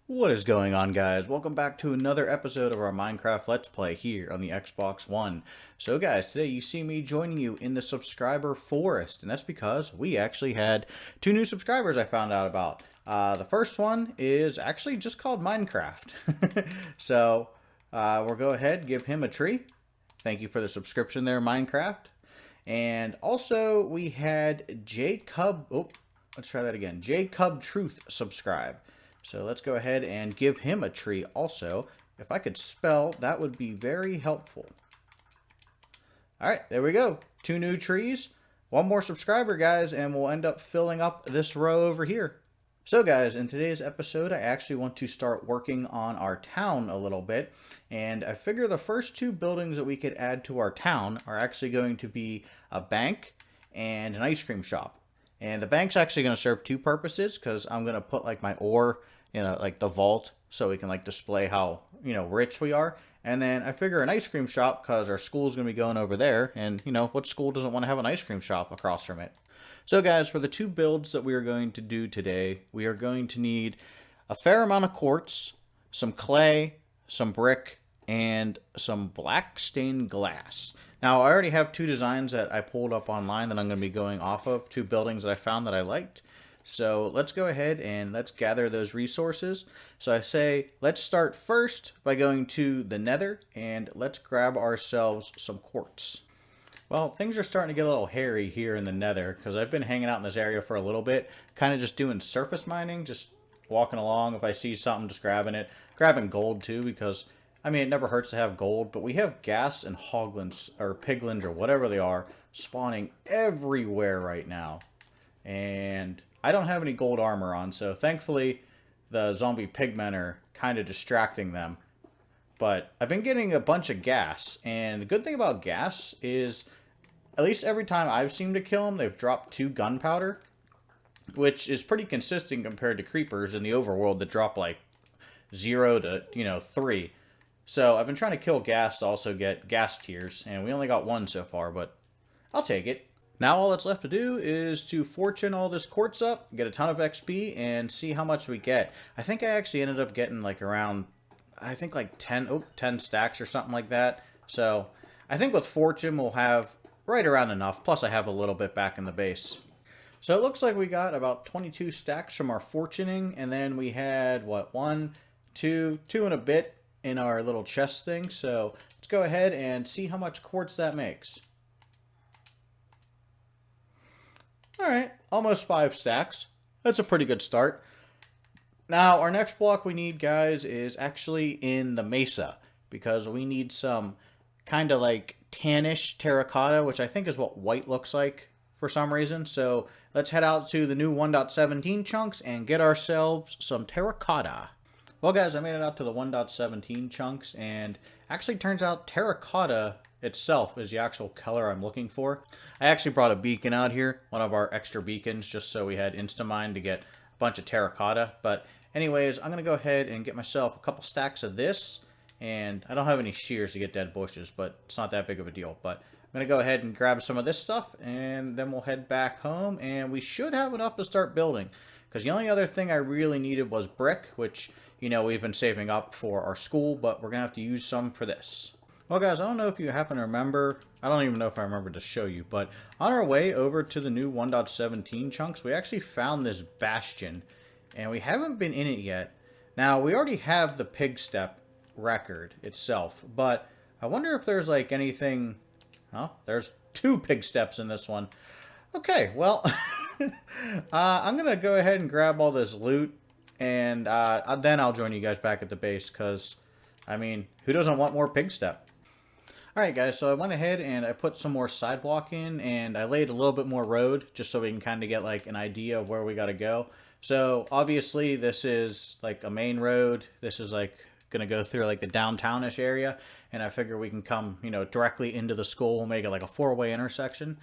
What is going on, guys? Welcome back to another episode of our Minecraft Let's Play here on the Xbox One. So guys, today you see me joining you in the subscriber forest, and that's because we actually had two new subscribers I found out about. The first one is actually just called Minecraft. So we'll go ahead and give him a tree. Thank you for the subscription there, Minecraft. And also we had Jacob, let's try that again. Jacob Truth subscribe. So let's go ahead and give him a tree also. If I could spell, that would be very helpful. Alright, there we go. Two new trees. One more subscriber, guys, and we'll end up filling up this row over here. So guys, in today's episode, I actually want to start working on our town a little bit. And I figure the first two buildings that we could add to our town are actually going to be a bank and an ice cream shop. And the bank's actually going to serve two purposes, because I'm going to put like my ore in like the vault so we can like display how, rich we are. And then I figure an ice cream shop, because our school's going to be going over there, and what school doesn't want to have an ice cream shop across from it? So guys, for the two builds that we are going to do today, we are going to need a fair amount of quartz, some clay, some brick, and some black stained glass. Now, I already have two designs that I pulled up online that I'm going to be going off of, two buildings that I found that I liked. So let's go ahead and let's gather those resources. So I say, let's start first by going to the nether, and let's grab ourselves some quartz. Well, things are starting to get a little hairy here in the nether, because I've been hanging out in this area for a little bit, kind of just doing surface mining, just walking along. If I see something, just grabbing it. Grabbing gold too, because it never hurts to have gold, but we have ghast and hoglins, or piglins, or whatever they are, spawning everywhere right now. And I don't have any gold armor on, so thankfully the zombie pigmen are kind of distracting them. But I've been getting a bunch of ghast, and the good thing about ghast is, at least every time I've seemed to kill them, they've dropped 2 gunpowder, which is pretty consistent compared to creepers in the overworld that drop like 0 to, 3. So I've been trying to kill ghast to also get ghast tears, and we only got 1 so far, but I'll take it. Now all that's left to do is to fortune all this quartz up, get a ton of XP, and see how much we get. I think I actually ended up getting like around, like 10 stacks or something like that. So I think with fortune we'll have right around enough, plus I have a little bit back in the base. So it looks like we got about 22 stacks from our fortuning, and then we had, what, 1, 2 and a bit in our little chest thing. So let's go ahead and see how much quartz that makes. Alright, almost 5 stacks. That's a pretty good start. Now, our next block we need, guys, is actually in the mesa, because we need some kind of like tannish terracotta, which I think is what white looks like for some reason. So let's head out to the new 1.17 chunks and get ourselves some terracotta. Well, guys, I made it out to the 1.17 chunks, and actually turns out terracotta itself is the actual color I'm looking for. I actually brought a beacon out here, one of our extra beacons, just so we had Instamine to get a bunch of terracotta. But anyways, I'm going to go ahead and get myself a couple stacks of this, and I don't have any shears to get dead bushes, but it's not that big of a deal. But I'm going to go ahead and grab some of this stuff, and then we'll head back home, and we should have enough to start building. Because the only other thing I really needed was brick, which, we've been saving up for our school, but we're going to have to use some for this. Well, guys, I don't know if you happen to remember, I don't even know if I remember to show you, but on our way over to the new 1.17 chunks, we actually found this bastion, and we haven't been in it yet. Now, we already have the pig step record itself, but I wonder if there's like anything. Oh, there's 2 pig steps in this one. Okay, well, I'm going to go ahead and grab all this loot, and then I'll join you guys back at the base, because, who doesn't want more pig step? Alright guys, so I went ahead and I put some more sidewalk in, and I laid a little bit more road, just so we can kind of get like an idea of where we got to go. So obviously this is like a main road. This is like going to go through like the downtownish area, and I figure we can come, directly into the school, make it like a 4-way intersection.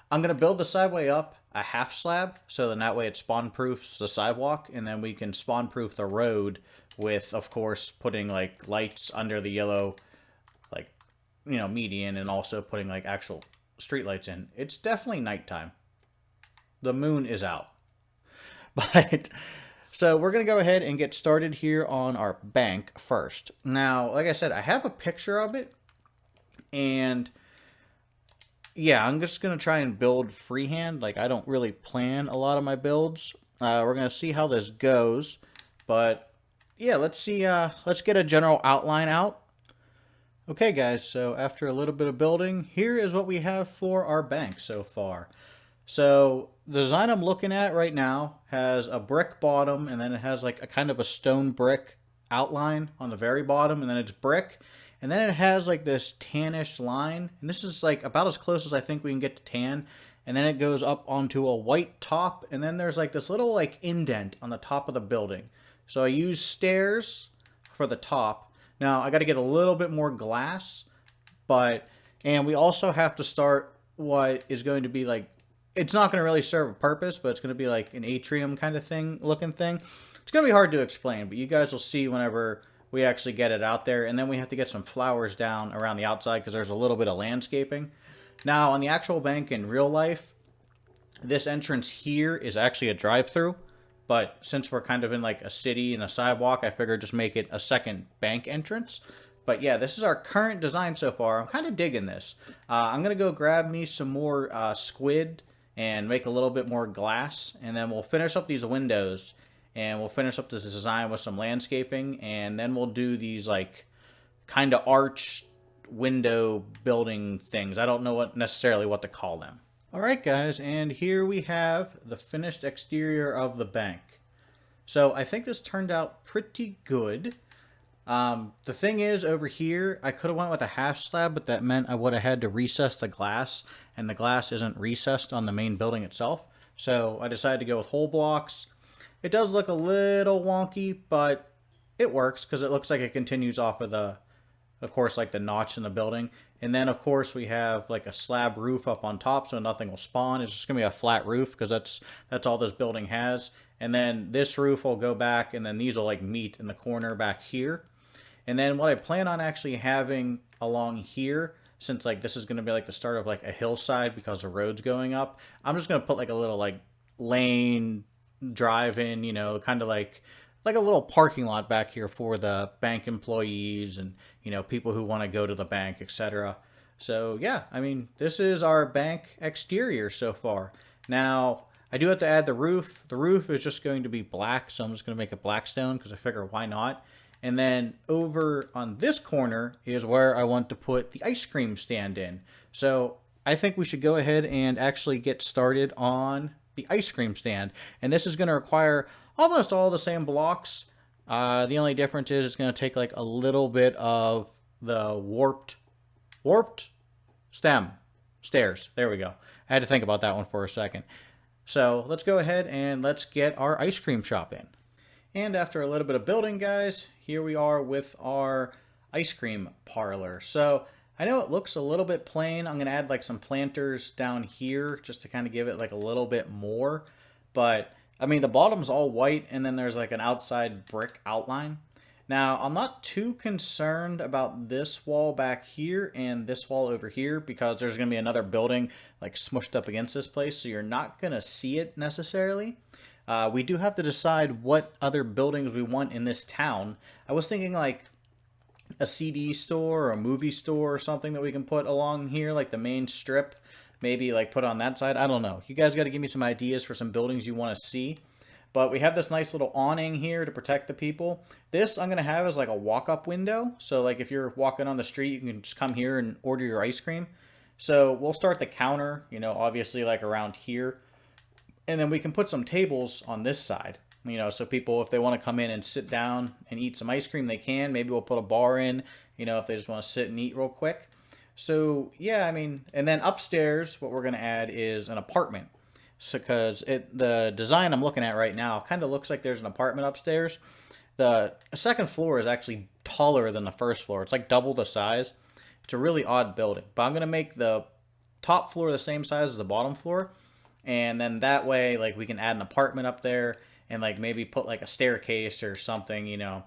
I'm going to build the sideway up a half slab, so then that way it spawn proofs the sidewalk, and then we can spawn proof the road with, of course, putting like lights under the yellow median, and also putting like actual street lights in. It's definitely nighttime. The moon is out. But So we're going to go ahead and get started here on our bank first. Now, like I said, I have a picture of it, and yeah, I'm just going to try and build freehand. Like, I don't really plan a lot of my builds. We're going to see how this goes, but yeah, let's see. Let's get a general outline out. Okay, guys, so after a little bit of building, here is what we have for our bank so far. So the design I'm looking at right now has a brick bottom, and then it has like a kind of a stone brick outline on the very bottom, and then it's brick, and then it has like this tannish line, and this is like about as close as I think we can get to tan, and then it goes up onto a white top, and then there's like this little like indent on the top of the building. So I use stairs for the top. Now I got to get a little bit more glass, and we also have to start what is going to be like, it's not going to really serve a purpose, but it's going to be like an atrium kind of thing, looking thing. It's going to be hard to explain, but you guys will see whenever we actually get it out there. And then we have to get some flowers down around the outside because there's a little bit of landscaping. Now, on the actual bank in real life, this entrance here is actually a drive-through. But since we're kind of in like a city and a sidewalk, I figured just make it a second bank entrance. But yeah, this is our current design so far. I'm kind of digging this. I'm going to go grab me some more squid and make a little bit more glass, and then we'll finish up these windows, and we'll finish up this design with some landscaping, and then we'll do these like kind of arch window building things. I don't know necessarily what to call them. All right, guys, and here we have the finished exterior of the bank. So I think this turned out pretty good. The thing is, over here, I could have went with a half slab, but that meant I would have had to recess the glass, and the glass isn't recessed on the main building itself. So I decided to go with whole blocks. It does look a little wonky, but it works because it looks like it continues off of of course, like the notch in the building. And then, of course, we have like a slab roof up on top, so nothing will spawn. It's just going to be a flat roof because that's all this building has. And then this roof will go back, and then these will like meet in the corner back here. And then what I plan on actually having along here, since like this is going to be like the start of like a hillside because the road's going up, I'm just going to put like a little like lane drive in, you know, kind of like a little parking lot back here for the bank employees and, you know, people who want to go to the bank, etc. So yeah, I mean, this is our bank exterior so far. Now, I do have to add the roof. The roof is just going to be black, so I'm just going to make it black stone because I figure why not. And then over on this corner is where I want to put the ice cream stand in. So I think we should go ahead and actually get started on the ice cream stand. And this is going to require almost all the same blocks. The only difference is it's going to take like a little bit of the warped stairs. There we go. I had to think about that one for a second. So let's go ahead and let's get our ice cream shop in. And after a little bit of building, guys, here we are with our ice cream parlor. So I know it looks a little bit plain. I'm going to add like some planters down here just to kind of give it like a little bit more. But I mean, the bottom's all white, and then there's like an outside brick outline. Now, I'm not too concerned about this wall back here and this wall over here because there's going to be another building like smushed up against this place, so you're not going to see it necessarily. We do have to decide what other buildings we want in this town. I was thinking like a CD store or a movie store or something that we can put along here, like the main strip. Maybe like put on that side. I don't know. You guys got to give me some ideas for some buildings you want to see. But we have this nice little awning here to protect the people. This I'm going to have as like a walk-up window. So like if you're walking on the street, you can just come here and order your ice cream. So we'll start the counter, you know, obviously like around here. And then we can put some tables on this side, you know, so people, if they want to come in and sit down and eat some ice cream, they can. Maybe we'll put a bar in, you know, if they just want to sit and eat real quick. So yeah, I mean, and then upstairs, what we're going to add is an apartment. So because the design I'm looking at right now kind of looks like there's an apartment upstairs. The second floor is actually taller than the first floor. It's like double the size. It's a really odd building. But I'm going to make the top floor the same size as the bottom floor. And then that way, like, we can add an apartment up there and, like, maybe put, like, a staircase or something, you know.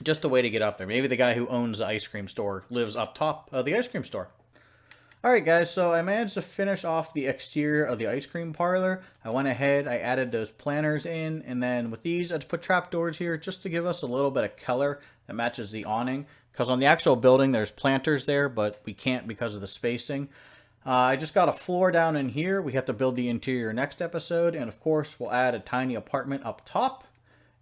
Just a way to get up there. Maybe the guy who owns the ice cream store lives up top of the ice cream store. Alright guys, so I managed to finish off the exterior of the ice cream parlor. I went ahead, I added those planters in, and then with these I just put trapdoors here just to give us a little bit of color that matches the awning. Because on the actual building there's planters there, but we can't because of the spacing. I just got a floor down in here. We have to build the interior next episode, and of course we'll add a tiny apartment up top.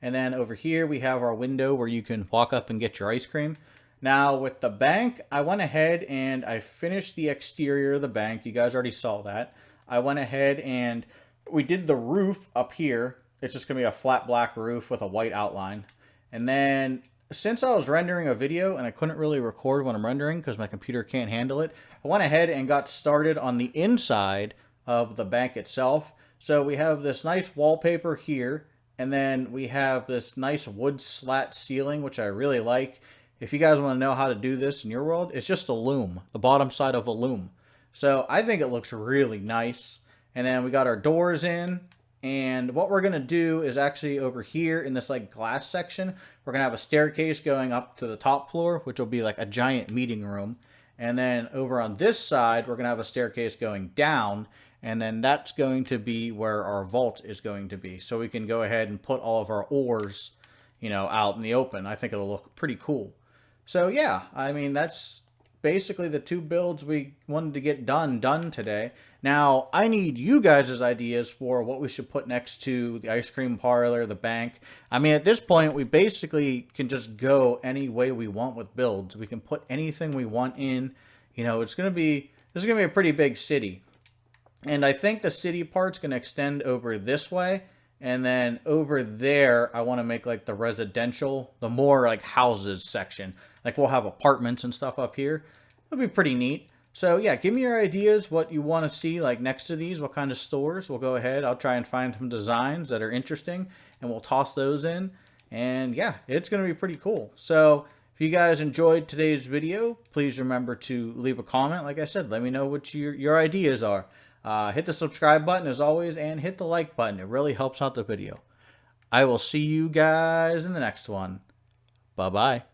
And then over here we have our window where you can walk up and get your ice cream. Now with the bank, I went ahead and I finished the exterior of the bank. You guys already saw that. I went ahead and we did the roof up here. It's just going to be a flat black roof with a white outline. And then since I was rendering a video and I couldn't really record when I'm rendering because my computer can't handle it, I went ahead and got started on the inside of the bank itself. So we have this nice wallpaper here, and then we have this nice wood slat ceiling, which I really like. If you guys want to know how to do this in your world, it's just a loom, the bottom side of a loom. So I think it looks really nice. And then we got our doors in. And what we're going to do is actually over here in this like glass section, we're going to have a staircase going up to the top floor, which will be like a giant meeting room. And then over on this side, we're going to have a staircase going down. And then that's going to be where our vault is going to be. So we can go ahead and put all of our ores, out in the open. I think it'll look pretty cool. So yeah, I mean, that's basically the two builds we wanted to get done today. Now, I need you guys' ideas for what we should put next to the ice cream parlor, the bank. I mean, at this point, we basically can just go any way we want with builds. We can put anything we want in. This is going to be a pretty big city. And I think the city part's going to extend over this way. And then over there, I want to make like the residential, the more like houses section. Like we'll have apartments and stuff up here. It'll be pretty neat. So yeah, give me your ideas, what you want to see like next to these, what kind of stores. We'll go ahead. I'll try and find some designs that are interesting and we'll toss those in. And yeah, it's going to be pretty cool. So if you guys enjoyed today's video, please remember to leave a comment. Like I said, let me know what your ideas are. Hit the subscribe button as always and hit the like button. It really helps out the video. I will see you guys in the next one. Bye-bye.